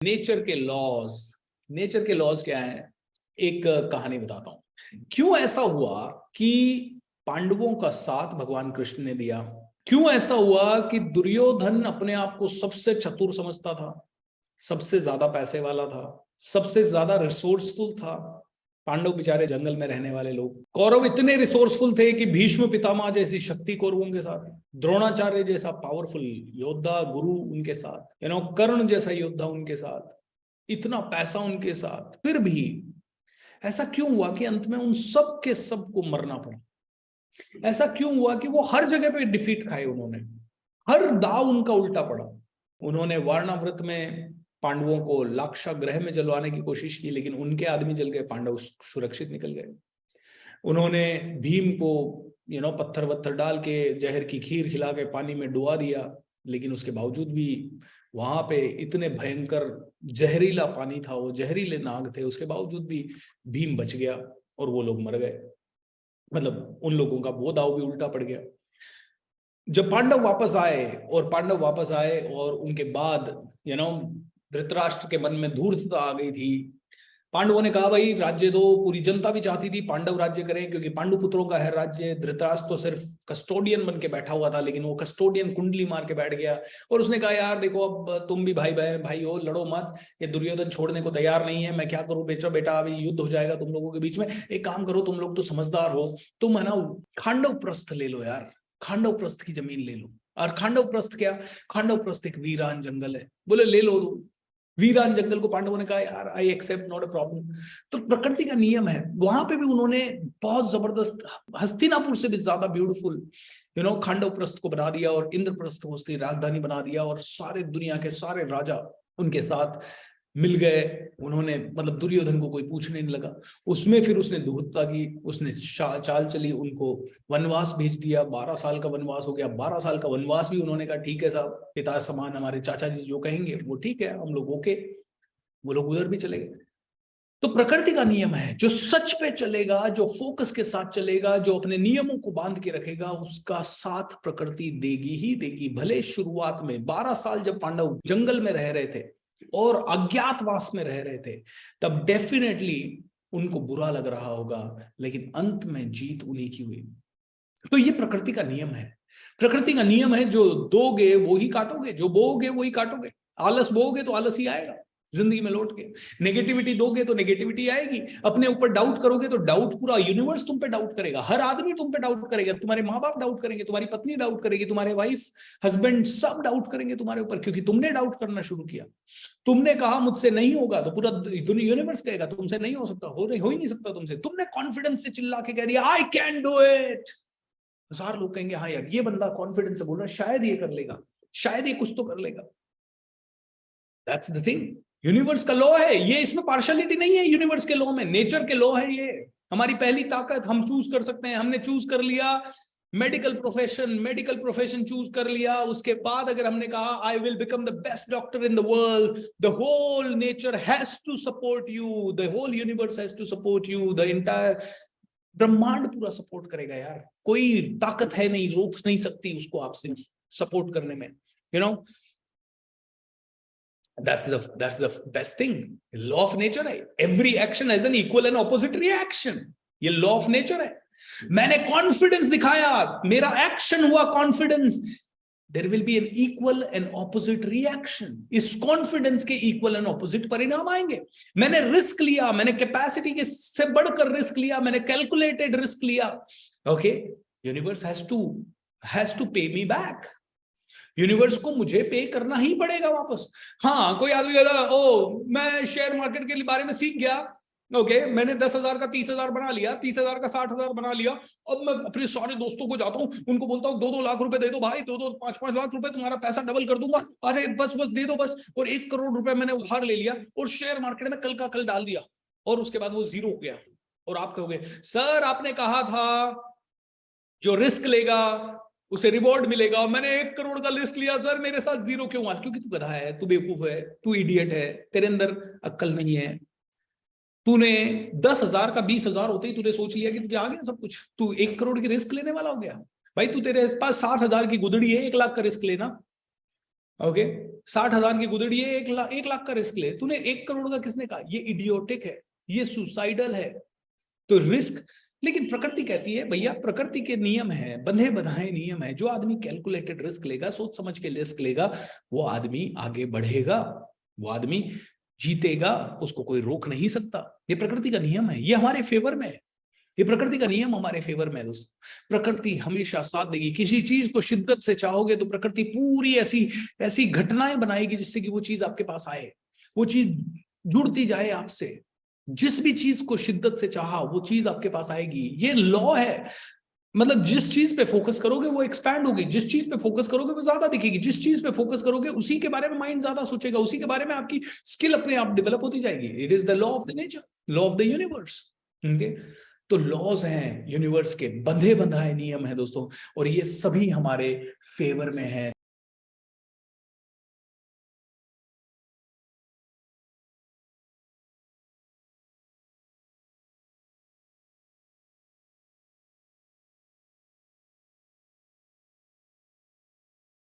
Nature के laws. Nature के laws क्या है, एक कहानी बताता हूं। क्यों ऐसा हुआ कि पांडवों का साथ भगवान कृष्ण ने दिया? क्यों ऐसा हुआ कि दुर्योधन अपने आप को सबसे चतुर समझता था, सबसे ज्यादा पैसे वाला था, सबसे ज्यादा रिसोर्सफुल था? पांडव बेचारे जंगल में रहने वाले लोग। कौरव इतने रिसोर्सफुल थे कि भीष्म पितामह जैसी शक्ति कौरवों के साथ, द्रोणाचार्य जैसा पावरफुल योद्धा गुरु उनके साथ, कर्ण जैसा योद्धा उनके साथ, इतना पैसा उनके साथ, फिर भी ऐसा क्यों हुआ कि अंत में उन सब के सब को मरना पड़ा? ऐसा क्यों हुआ कि वो हर जगह पे डिफीट खाए? उन्होंने हर दाव उनका उल्टा पड़ा। उन्होंने वारणाव्रत में पांडवों को लाक्षागृह में जलवाने की कोशिश की, लेकिन उनके आदमी जल गए, पांडव सुरक्षित निकल गए। उन्होंने भीम को पत्थर वत्थर डाल के जहर की खीर खिला के पानी में डुबा दिया, लेकिन उसके बावजूद भी वहां पे इतने भयंकर जहरीला पानी था, वो जहरीले नाग थे, उसके बावजूद भी भीम बच गया और वो लोग मर गए। मतलब उन लोगों का वो दाव भी उल्टा पड़ गया। जब पांडव वापस आए और उनके बाद धृतराष्ट्र के मन में धूर्तता आ गई थी। पांडवों ने कहा भाई राज्य दो, पूरी जनता भी चाहती थी पांडव राज्य करें, क्योंकि पांडु पुत्रों का है राज्य। धृतराष्ट्र तो सिर्फ कस्टोडियन बन के बैठा हुआ था, लेकिन वो कस्टोडियन कुंडली मार के बैठ गया और उसने कहा यार देखो, अब तुम भी भाई बहन भाई हो, लड़ो मत। ये दुर्योधन छोड़ने को तैयार नहीं है, मैं क्या करूं बेटा, अभी युद्ध हो जाएगा तुम लोगों के बीच में। एक काम करो, तुम लोग तो समझदार हो, तुम है ना खांडव प्रस्थ ले लो यार, खांडव प्रस्थ की जमीन ले लो। और खांडव प्रस्थ क्या? खांडव प्रस्थ एक वीरान जंगल है। बोले ले लो। वीरान जंगल को पांडवों ने कहा यार I accept, not a problem. तो प्रकृति का नियम है, वहां पे भी उन्होंने बहुत जबरदस्त, हस्तिनापुर से भी ज्यादा ब्यूटीफुल खांडव प्रस्थ को बना दिया और इंद्रप्रस्थ को उसकी राजधानी बना दिया, और सारे दुनिया के सारे राजा उनके साथ मिल गए। उन्होंने मतलब दुर्योधन को कोई पूछने नहीं लगा। उसमें फिर उसने धूर्तता की, उसने चाल चली, उनको वनवास भेज दिया। 12 साल का वनवास हो गया। 12 साल का वनवास भी उन्होंने कहा ठीक है साहब, पिता समान हमारे चाचा जी जो कहेंगे वो ठीक है, हम लोग ओके। वो लोग उधर भी चले गए। तो प्रकृति का नियम है, जो सच पे चलेगा, जो फोकस के साथ चलेगा, जो अपने नियमों को बांध के रखेगा, उसका साथ प्रकृति देगी ही देगी। भले शुरुआत में 12 साल जब पांडव जंगल में रह रहे थे और अज्ञातवास में रह रहे थे, तब डेफिनेटली उनको बुरा लग रहा होगा, लेकिन अंत में जीत उन्हीं की हुई। तो ये प्रकृति का नियम है। प्रकृति का नियम है, जो दोगे वो ही काटोगे, जो बोओगे वो ही काटोगे। आलस बोओगे तो आलस ही आएगा जिंदगी में लौट के। नेगेटिविटी दोगे तो नेगेटिविटी आएगी। अपने ऊपर डाउट करोगे तो डाउट, पूरा यूनिवर्स तुम पे डाउट करेगा, हर आदमी तुम पे डाउट करेगा। तुम्हारे माँ बाप डाउट करेंगे, तुम्हारी पत्नी डाउट करेगी, तुम्हारे वाइफ हस्बैंड सब डाउट करेंगे तुम्हारे ऊपर, क्योंकि तुमने डाउट करना शुरू किया। तुमने कहा मुझसे नहीं होगा, तो पूरा यूनिवर्स कहेगा तुमसे नहीं हो सकता, हो ही नहीं सकता तुमसे। तुमने कॉन्फिडेंस से चिल्ला के कह दिया आई कैन डू इट, 1000 लोग कहेंगे हाँ यार ये बंदा कॉन्फिडेंस से बोल रहा है, शायद ये कर लेगा, शायद ये कुछ तो कर लेगा। दैट्स द थिंग, यूनिवर्स का लॉ है ये, इसमें पार्शियलिटी नहीं है। यूनिवर्स के लॉ में, नेचर के लॉ है ये। हमारी पहली ताकत, हम चूज कर सकते हैं। हमने चूज कर लिया मेडिकल प्रोफेशन चूज कर लिया। उसके बाद अगर हमने कहा I will become the best doctor in the world, the whole nature has to support you, the whole universe has to support you, the entire ब्रह्मांड पूरा सपोर्ट करेगा यार। कोई ताकत है नहीं, रोक नहीं सकती उसको आपसे सपोर्ट करने में। That's the best thing. Law of nature है। Every action has an equal and opposite reaction. ये law of nature है। मैंने कॉन्फिडेंस दिखाया, मेरा एक्शन हुआ confidence, there will be an equal and opposite reaction. इस कॉन्फिडेंस के इक्वल एंड ऑपोजिट परिणाम आएंगे। मैंने रिस्क लिया, मैंने कैपेसिटी के से बढ़कर रिस्क लिया, मैंने कैलकुलेटेड रिस्क लिया। ओके, यूनिवर्स हैज टू पे मी बैक। यूनिवर्स को मुझे पे करना ही पड़ेगा वापस। हाँ, कोई आदमी कहता ओ मैं शेयर मार्केट के बारे में सीख गया, ओके, मैंने 10,000 का 30,000 बना लिया, 30,000 का 60,000 बना लिया। अब मैं अपने सारे दोस्तों को जाता हूँ, उनको बोलता हूँ 2-2 लाख रुपए दे दो भाई, 2-2 5-5 लाख रुपए, तुम्हारा पैसा डबल कर दूंगा। अरे बस दे दो बस। और 1 करोड़ रुपए मैंने उधार ले लिया और शेयर मार्केट में कल का कल डाल दिया, और उसके बाद वो जीरो हो गया। और आप कहोगे सर आपने कहा था जो रिस्क लेगा उसे रिवॉर्ड मिलेगा, मैंने 1 करोड़ का रिस्क लिया सर, मेरे साथ जीरो क्यों हुआ? क्योंकि तू गधा है, तू बेवकूफ है, तू इडियट है, तेरे अंदर अक्ल नहीं है। तूने 10,000 का 20,000 होते ही तूने सोच लिया कि तुझे आ गया सब कुछ, तू 1 करोड़ की रिस्क लेने वाला हो गया। भाई तू, तेरे पास 60,000 की गुदड़ी है, 1 लाख का रिस्क लेना। ओके, 60,000 की गुदड़ी है, 1 लाख का रिस्क ले। तूने 1 करोड़ का किसने कहा? ये इडियोटिक है, ये सुसाइडल है। तो रिस्क, लेकिन प्रकृति कहती है भैया, प्रकृति के नियम है, बंधे बंधाए नियम है। जो आदमी कैलकुलेटेड रिस्क लेगा, सोच समझ के रिस्क लेगा, वो आदमी आगे बढ़ेगा, वो आदमी जीतेगा, उसको कोई रोक नहीं सकता। ये प्रकृति का नियम है, ये हमारे फेवर में है, ये प्रकृति का नियम हमारे फेवर में है दोस्त। प्रकृति हमेशा साथ देगी। किसी चीज को शिद्दत से चाहोगे तो प्रकृति पूरी ऐसी ऐसी घटनाएं बनाएगी जिससे कि वो चीज आपके पास आए, वो चीज जुड़ती जाए आपसे। जिस भी चीज को शिद्दत से चाहा वो चीज आपके पास आएगी, ये लॉ है। मतलब जिस चीज पे फोकस करोगे वो एक्सपैंड होगी, जिस चीज पे फोकस करोगे वो ज्यादा दिखेगी, जिस चीज पे फोकस करोगे उसी के बारे में माइंड ज्यादा सोचेगा, उसी के बारे में आपकी स्किल अपने आप डेवलप होती जाएगी। It is the law of the nature, law of the universe. तो लॉज हैं यूनिवर्स के, बंधे बंधाए नियम है दोस्तों, और ये सभी हमारे फेवर में है।